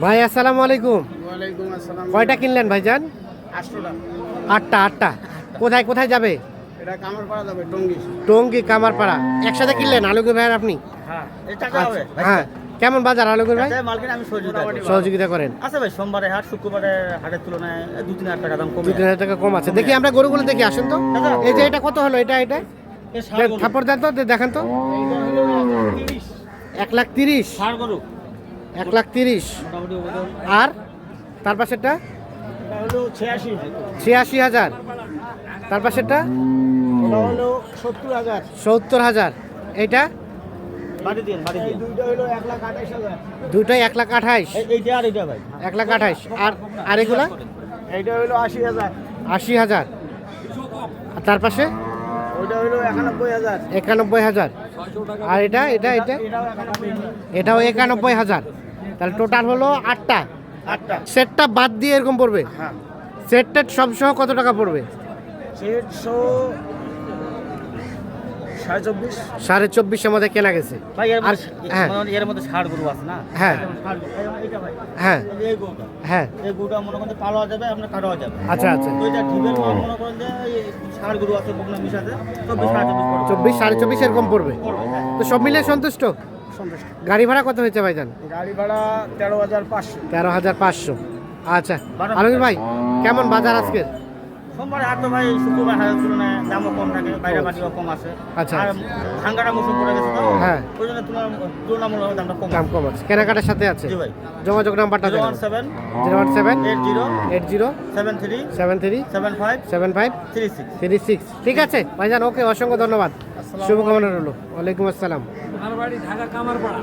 ভাই আসসালামু আলাইকুম। ওয়ালাইকুম আসসালাম। কয়টা কিনলেন ভাইজান? 8টা। আটটা। কোথায় কোথায় যাবে? এটা কামারপাড়া যাবে, টঙ্গী। টঙ্গী কামারপাড়া একসাথে কিনলেন আলুগুর ভাই আর আপনি? হ্যাঁ, এটা আচ্ছা, হবে। হ্যাঁ। কেমন বাজার আলুগুর ভাই? এটা মালকিন আমি সহযোগিতা করেন? আচ্ছা ভাই, সোমবারে হাট, শুক্রবারে হাটের তুলনায় 2-3 টাকা দাম কমে। 2-3 হাজার টাকা কম আছে। দেখি আমরা গরুগুলো দেখি, আসুন তো। এই যে এটা কত হলো? এটা থাপড় দেন তো, দেখান তো। 1,30,000। ষাড় গরু 1,30,000। মোটামুটি ওজন। আর তার পাশেরটা এটা হলো 86। 86,000। তার পাশেরটা এটা হলো 70,000। 70,000। এইটা বাড়ি দিন। এই দুইটা হলো 1,28,000। দুটোই 1,28,000। এইটা আর এটা ভাই 1,28,000। আর এগুলা এইটা হলো 80,000। 80,000। আর তার পাশে ওইটা হলো 91,000। 91,000। আর এটা এটাও 91,000। এটাও 91,000। তাহলে টোটাল হলো 8টা। 8টা। সেটটা বাদ দিয়ে এরকম পড়বে? হ্যাঁ। সেটটা সব সহ কত টাকা পড়বে? 24,500। 24,500 মধ্যে কেনা গেছে। ভাই আর হ্যাঁ এর মধ্যে ষাড় গরু আছে না? হ্যাঁ এইটা ভাই, হ্যাঁ এই গরুটা, হ্যাঁ। এই গরুটা মনে করেন পালওয়া যাবে, আপনার কাটাও যাবে। আচ্ছা আচ্ছা। দুইটা ঢিবের মাল মনে করেন যে এই ষাড় গরু আছে বকনা মিশাতে 24,500 24 24.5 এরকম পড়বে। তো সব মিলিয়ে সন্তুষ্ট? সন্তুষ্ট। গাড়ি ভাড়া কত হয়েছে ভাইজান? গাড়ি ভাড়া 13,500। 13,500। আচ্ছা আলমগীর ভাই, কেমন বাজার আজকের? সোমবার হাট তো ভাই, শুক্রবার হাটের তুলনায় দামও কম থাকে, বাইরে বাটিও কম আছে। আচ্ছা। আর ভাঙ্গাটা মৌসুম পড়ে গেছে তো, হ্যাঁ। ওই জন্য তুলনামূলক দামটা কম দাম আছে। কম আছে, কেনাকাটার সাথে আছে। জি ভাই। যোগাযোগ নাম্বারটা দেন। 017 017 80 80 73 73 75 75 36। 36। ঠিক আছে ভাইজান, ওকে, অসংখ্য ধন্যবাদ, শুভকামনা রইল। ওয়ালাইকুম আসসালাম। আমার বাড়ি ঢাকা কামারপাড়া।